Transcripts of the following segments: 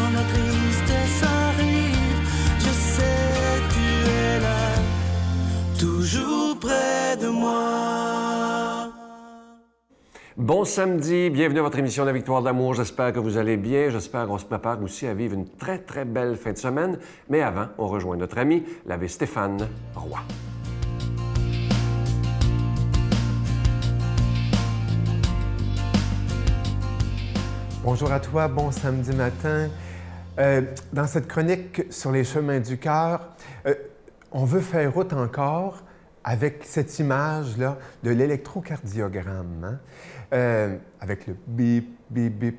quand la tristesse arrive, je sais tu es là, toujours près de moi. Bon samedi, bienvenue à votre émission La Victoire de l'amour. J'espère que vous allez bien. J'espère qu'on se prépare aussi à vivre une très, très belle fin de semaine. Mais avant, on rejoint notre ami, l'abbé Stéphane Roy. Bonjour à toi, bon samedi matin. Dans cette chronique sur les chemins du cœur, on veut faire route encore avec cette image-là de l'électrocardiogramme, hein? Avec le bip, bip, bip.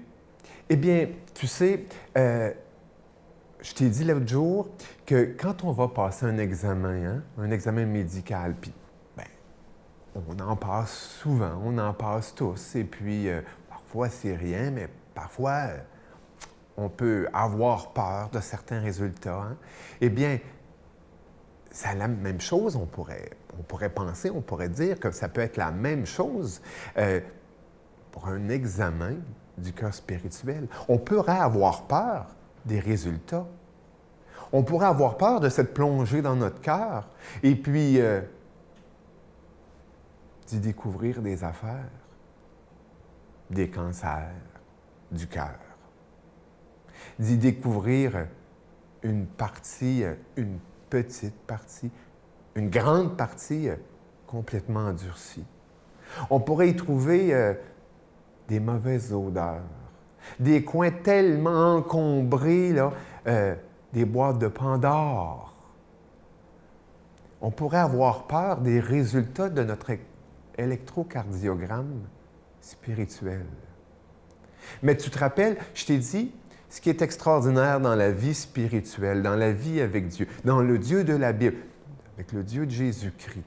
Eh bien, tu sais, je t'ai dit l'autre jour que quand on va passer un examen médical, puis ben, on en passe souvent, on en passe tous, et puis parfois c'est rien, mais parfois on peut avoir peur de certains résultats. Hein? Eh bien, c'est la même chose, on pourrait penser, on pourrait dire que ça peut être la même chose pour un examen du cœur spirituel. On pourrait avoir peur des résultats. On pourrait avoir peur de cette plongée dans notre cœur et puis d'y découvrir des affaires, des cancers du cœur, d'y découvrir une partie, une petite partie, une grande partie complètement endurcie. On pourrait y trouver des mauvaises odeurs, des coins tellement encombrés, là, des boîtes de Pandore. On pourrait avoir peur des résultats de notre électrocardiogramme spirituel. Mais tu te rappelles, je t'ai dit, ce qui est extraordinaire dans la vie spirituelle, dans la vie avec Dieu, dans le Dieu de la Bible, avec le Dieu de Jésus-Christ,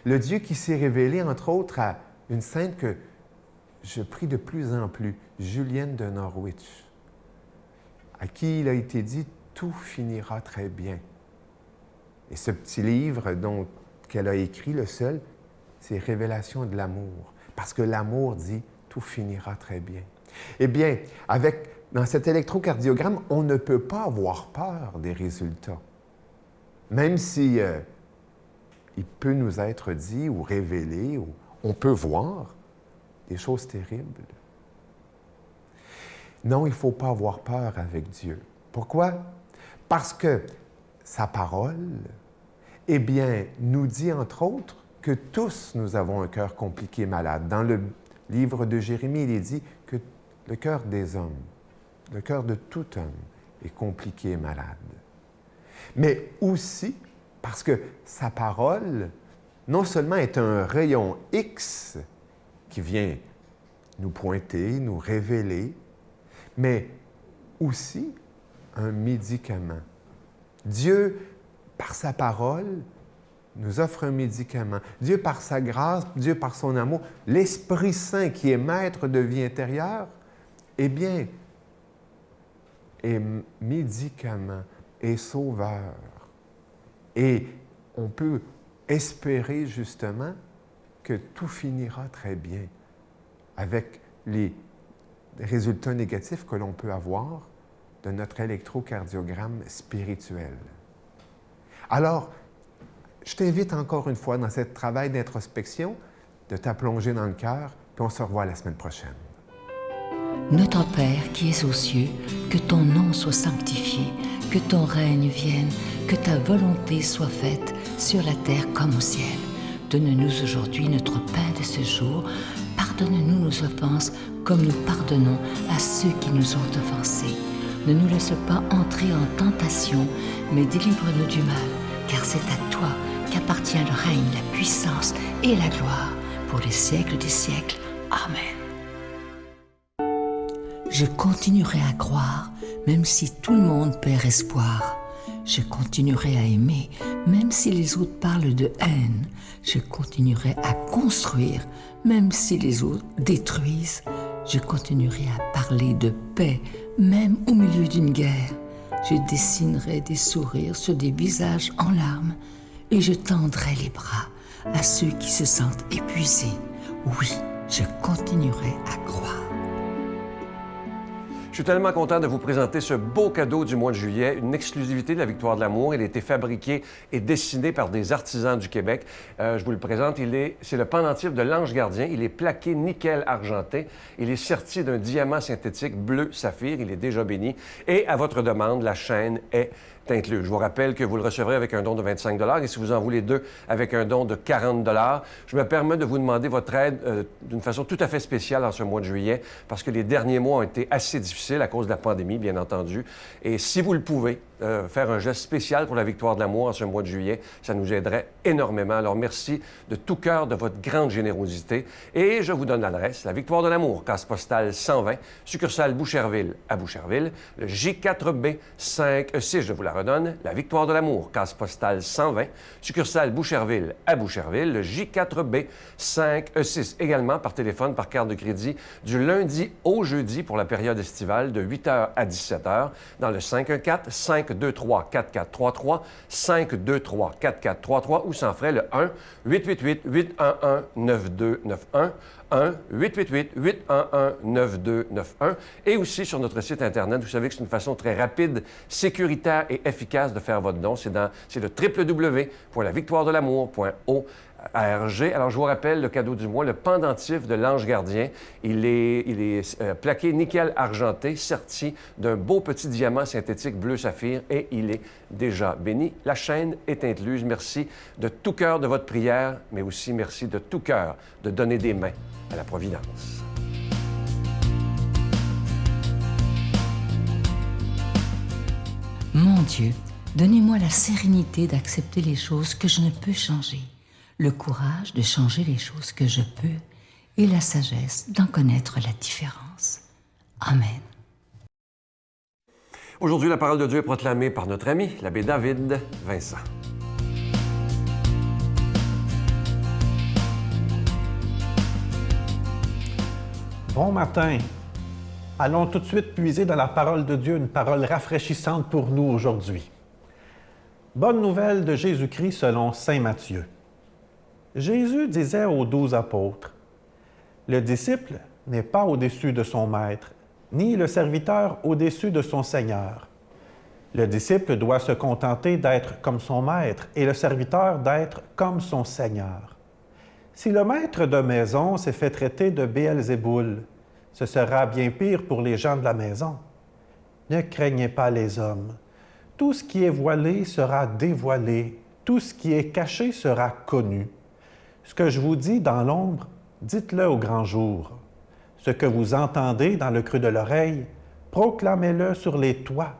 le Dieu qui s'est révélé, entre autres, à une sainte que je prie de plus en plus, Julienne de Norwich, à qui il a été dit « Tout finira très bien ». Et ce petit livre qu'elle a écrit, le seul, c'est « Révélation de l'amour », parce que l'amour dit « Tout finira très bien ». Eh bien, dans cet électrocardiogramme, on ne peut pas avoir peur des résultats. Même si il peut nous être dit ou révélé, ou on peut voir des choses terribles. Non, il ne faut pas avoir peur avec Dieu. Pourquoi? Parce que sa parole, eh bien, nous dit, entre autres, que tous nous avons un cœur compliqué et malade. Dans le livre de Jérémie, il est dit que le cœur des hommes, le cœur de tout homme est compliqué et malade. Mais aussi parce que sa parole, non seulement est un rayon X qui vient nous pointer, nous révéler, mais aussi un médicament. Dieu, par sa parole, nous offre un médicament. Dieu, par sa grâce, Dieu, par son amour, l'Esprit Saint qui est maître de vie intérieure, eh bien, est médicament, est sauveur. Et on peut espérer justement que tout finira très bien avec les résultats négatifs que l'on peut avoir de notre électrocardiogramme spirituel. Alors, je t'invite encore une fois dans ce travail d'introspection de te plonger dans le cœur, puis on se revoit la semaine prochaine. Notre Père qui es aux cieux, que ton nom soit sanctifié, que ton règne vienne, que ta volonté soit faite sur la terre comme au ciel. Donne-nous aujourd'hui notre pain de ce jour. Pardonne-nous nos offenses comme nous pardonnons à ceux qui nous ont offensés. Ne nous laisse pas entrer en tentation, mais délivre-nous du mal, car c'est à toi qu'appartient le règne, la puissance et la gloire pour les siècles des siècles. Amen. Je continuerai à croire, même si tout le monde perd espoir. Je continuerai à aimer, même si les autres parlent de haine. Je continuerai à construire, même si les autres détruisent. Je continuerai à parler de paix, même au milieu d'une guerre. Je dessinerai des sourires sur des visages en larmes et je tendrai les bras à ceux qui se sentent épuisés. Oui, je continuerai à croire. Je suis tellement content de vous présenter ce beau cadeau du mois de juillet, une exclusivité de la Victoire de l'amour. Il a été fabriqué et dessiné par des artisans du Québec. Je vous le présente, c'est le pendentif de l'Ange Gardien. Il est plaqué nickel argenté. Il est serti d'un diamant synthétique bleu saphir. Il est déjà béni. Et à votre demande, la chaîne est incluse. Je vous rappelle que vous le recevrez avec un don de 25 $ et si vous en voulez deux, avec un don de 40 $. Je me permets de vous demander votre aide d'une façon tout à fait spéciale en ce mois de juillet parce que les derniers mois ont été assez difficiles à cause de la pandémie, bien entendu. Et si vous le pouvez, faire un geste spécial pour la Victoire de l'amour en ce mois de juillet, ça nous aiderait énormément. Alors, merci de tout cœur de votre grande générosité. Et je vous donne l'adresse, la Victoire de l'amour, case postale 120, succursale Boucherville à Boucherville, le J4B 56, je vous la redonne, la Victoire de l'amour, case postale 120, succursale Boucherville à Boucherville, le J4B 56, également par téléphone, par carte de crédit, du lundi au jeudi pour la période estivale, de 8h à 17h, dans le 514-523-4433, 523-4433 ou sans frais le 1-888-811-9291, 1-888-811-9291 et aussi sur notre site Internet. Vous savez que c'est une façon très rapide, sécuritaire et efficace de faire votre don. C'est le www.lavictoiredelamour.org. Alors, je vous rappelle le cadeau du mois, le pendentif de l'Ange Gardien. Il est plaqué nickel argenté, serti d'un beau petit diamant synthétique bleu saphir et il est déjà béni. La chaîne est incluse. Merci de tout cœur de votre prière, mais aussi merci de tout cœur de donner des mains à la Providence. Mon Dieu, donnez-moi la sérénité d'accepter les choses que je ne peux changer, le courage de changer les choses que je peux et la sagesse d'en connaître la différence. Amen. Aujourd'hui, la parole de Dieu est proclamée par notre ami, l'abbé David Vincent. Bon matin. Allons tout de suite puiser dans la parole de Dieu, une parole rafraîchissante pour nous aujourd'hui. Bonne nouvelle de Jésus-Christ selon saint Matthieu. Jésus disait aux 12 apôtres, « Le disciple n'est pas au-dessus de son maître, ni le serviteur au-dessus de son Seigneur. Le disciple doit se contenter d'être comme son maître et le serviteur d'être comme son Seigneur. Si le maître de maison s'est fait traiter de Béelzéboul, ce sera bien pire pour les gens de la maison. Ne craignez pas les hommes. Tout ce qui est voilé sera dévoilé, tout ce qui est caché sera connu. Ce que je vous dis dans l'ombre, dites-le au grand jour. Ce que vous entendez dans le creux de l'oreille, proclamez-le sur les toits.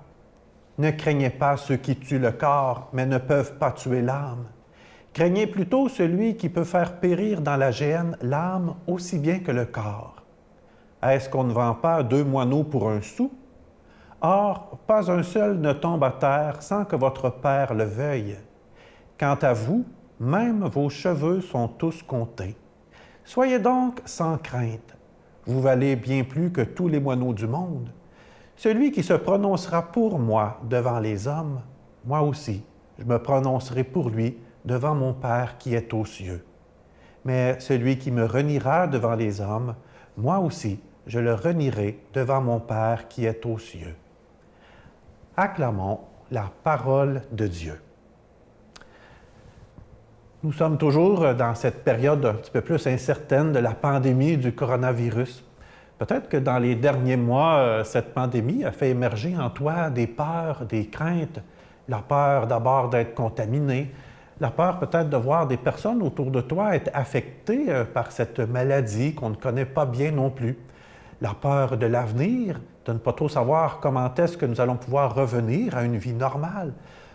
Ne craignez pas ceux qui tuent le corps, mais ne peuvent pas tuer l'âme. Craignez plutôt celui qui peut faire périr dans la géhenne l'âme aussi bien que le corps. Est-ce qu'on ne vend pas 2 moineaux pour 1 sou? Or, pas un seul ne tombe à terre sans que votre Père le veuille. Quant à vous, même vos cheveux sont tous comptés. Soyez donc sans crainte. Vous valez bien plus que tous les moineaux du monde. Celui qui se prononcera pour moi devant les hommes, moi aussi, je me prononcerai pour lui devant mon Père qui est aux cieux. Mais celui qui me reniera devant les hommes, moi aussi, je le renierai devant mon Père qui est aux cieux. » Acclamons la parole de Dieu. Nous sommes toujours dans cette période un petit peu plus incertaine de la pandémie du coronavirus. Peut-être que dans les derniers mois, cette pandémie a fait émerger en toi des peurs, des craintes. La peur d'abord d'être contaminé, la peur peut-être de voir des personnes autour de toi être affectées par cette maladie qu'on ne connaît pas bien non plus. La peur de l'avenir, de ne pas trop savoir comment est-ce que nous allons pouvoir revenir à une vie normale.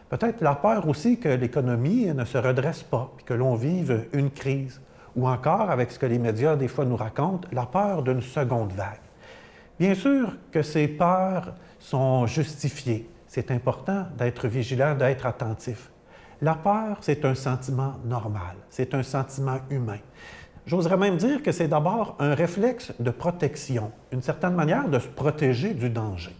Peut-être la peur aussi que l'économie ne se redresse pas, puis que l'on vive une crise. Ou encore, avec ce que les médias des fois nous racontent, la peur d'une seconde vague. Bien sûr que ces peurs sont justifiées. C'est important d'être vigilant, d'être attentif. La peur, c'est un sentiment normal, c'est un sentiment humain. J'oserais même dire que c'est d'abord un réflexe de protection, une certaine manière de se protéger du danger.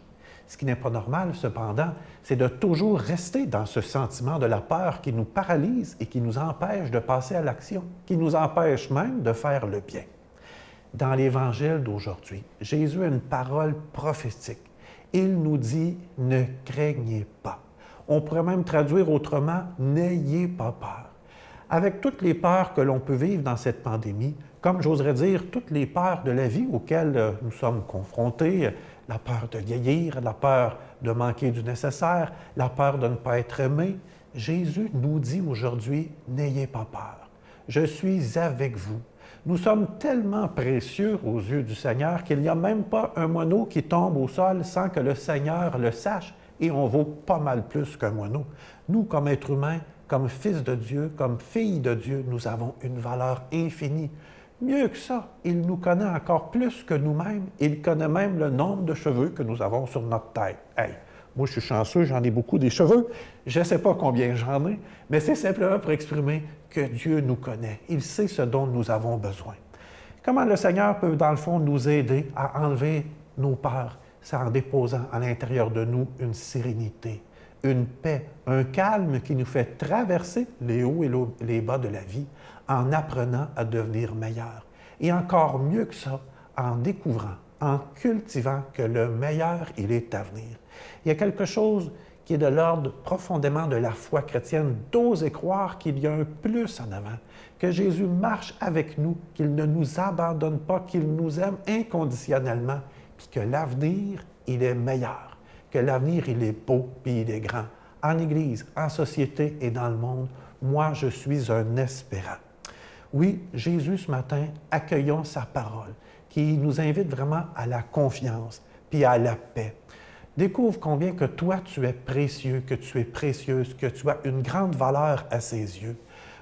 Ce qui n'est pas normal, cependant, c'est de toujours rester dans ce sentiment de la peur qui nous paralyse et qui nous empêche de passer à l'action, qui nous empêche même de faire le bien. Dans l'Évangile d'aujourd'hui, Jésus a une parole prophétique Il nous dit « ne craignez pas ». On pourrait même traduire autrement « n'ayez pas peur ». Avec toutes les peurs que l'on peut vivre dans cette pandémie, comme j'oserais dire, toutes les peurs de la vie auxquelles nous sommes confrontés, la peur de vieillir, la peur de manquer du nécessaire, la peur de ne pas être aimé, Jésus nous dit aujourd'hui « n'ayez pas peur, je suis avec vous ». Nous sommes tellement précieux aux yeux du Seigneur qu'il n'y a même pas un moineau qui tombe au sol sans que le Seigneur le sache, et on vaut pas mal plus qu'un moineau. Nous, comme êtres humains, comme fils de Dieu, comme filles de Dieu, nous avons une valeur infinie. Mieux que ça, il nous connaît encore plus que nous-mêmes. Il connaît même le nombre de cheveux que nous avons sur notre tête. Hey, moi, je suis chanceux, j'en ai beaucoup des cheveux. Je ne sais pas combien j'en ai, mais c'est simplement pour exprimer que Dieu nous connaît. Il sait ce dont nous avons besoin. Comment le Seigneur peut, dans le fond, nous aider à enlever nos peurs? C'est en déposant à l'intérieur de nous une sérénité, une paix, un calme qui nous fait traverser les hauts et les bas de la vie en apprenant à devenir meilleurs. Et encore mieux que ça, en découvrant, en cultivant que le meilleur, il est à venir. Il y a quelque chose qui est de l'ordre profondément de la foi chrétienne, d'oser croire qu'il y a un plus en avant, que Jésus marche avec nous, qu'il ne nous abandonne pas, qu'il nous aime inconditionnellement, puis que l'avenir, il est meilleur, que l'avenir, il est beau, puis il est grand. En Église, en société et dans le monde, moi, je suis un espérant. Oui, Jésus, ce matin, accueillons sa parole, qui nous invite vraiment à la confiance, puis à la paix. Découvre combien que toi, tu es précieux, que tu es précieuse, que tu as une grande valeur à ses yeux.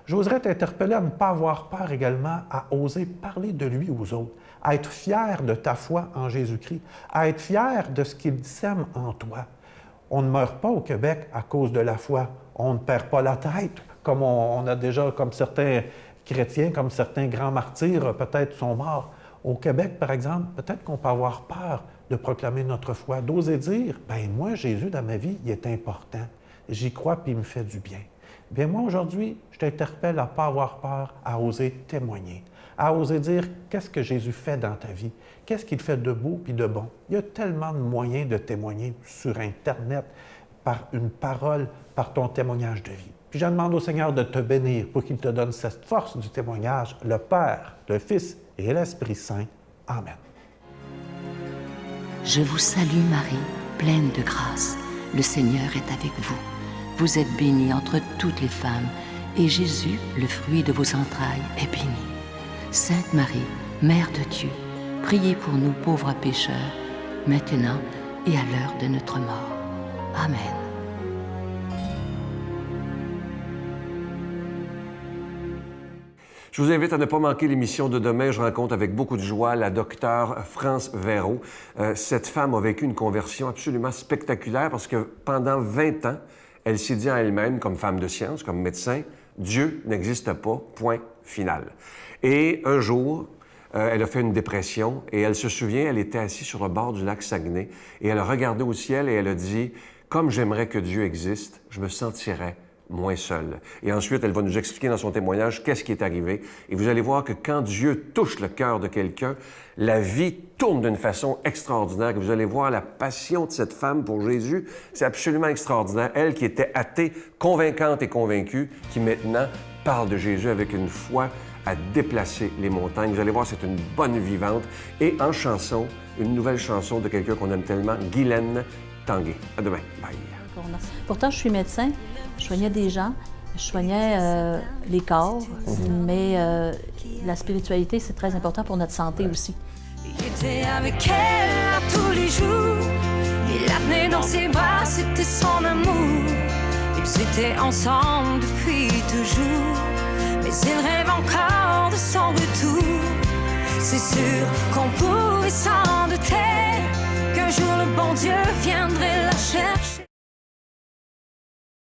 J'oserais t'interpeller à ne pas avoir peur également, à oser parler de lui aux autres, à être fier de ta foi en Jésus-Christ, à être fier de ce qu'il sème en toi. On ne meurt pas au Québec à cause de la foi. On ne perd pas la tête, comme on a déjà, comme certains chrétiens, comme certains grands martyrs, peut-être sont morts. Au Québec, par exemple, peut-être qu'on peut avoir peur de proclamer notre foi, d'oser dire « Bien, moi, Jésus, dans ma vie, il est important. J'y crois, puis il me fait du bien. » Bien, moi, aujourd'hui, je t'interpelle à ne pas avoir peur, à oser témoigner, à oser dire qu'est-ce que Jésus fait dans ta vie, qu'est-ce qu'il fait de beau puis de bon. Il y a tellement de moyens de témoigner sur Internet, par une parole, par ton témoignage de vie. Puis je demande au Seigneur de te bénir pour qu'il te donne cette force du témoignage, le Père, le Fils et l'Esprit Saint. Amen. Je vous salue Marie, pleine de grâce. Le Seigneur est avec vous. Vous êtes bénie entre toutes les femmes, et Jésus, le fruit de vos entrailles, est béni. Sainte Marie, Mère de Dieu, priez pour nous pauvres pécheurs, maintenant et à l'heure de notre mort. Amen. Je vous invite à ne pas manquer l'émission de demain. Je rencontre avec beaucoup de joie la docteure France Véro. Cette femme a vécu une conversion absolument spectaculaire parce que pendant 20 ans, elle s'est dit en elle-même, comme femme de science, comme médecin, « Dieu n'existe pas, point final ». Et un jour, elle a fait une dépression et elle se souvient, elle était assise sur le bord du lac Saguenay et elle a regardé au ciel et elle a dit « Comme j'aimerais que Dieu existe, je me sentirais moins seule. » Et ensuite, elle va nous expliquer dans son témoignage qu'est-ce qui est arrivé. Et vous allez voir que quand Dieu touche le cœur de quelqu'un, la vie tourne d'une façon extraordinaire. Vous allez voir la passion de cette femme pour Jésus. C'est absolument extraordinaire. Elle qui était athée, convaincante et convaincue, qui maintenant parle de Jésus avec une foi à déplacer les montagnes. Vous allez voir, c'est une bonne vivante. Et en chanson, une nouvelle chanson de quelqu'un qu'on aime tellement, Guylaine Tanguay. À demain. Bye. Pourtant, je suis médecin. Je soignais des gens, je soignais les corps, mais la spiritualité, c'est très important pour notre santé aussi. Il était avec elle à tous les jours, il la tenait dans ses bras, c'était son amour. Ils étaient ensemble depuis toujours, mais il rêve encore de son retour. C'est sûr qu'on pourrait s'en douter, qu'un jour le bon Dieu viendrait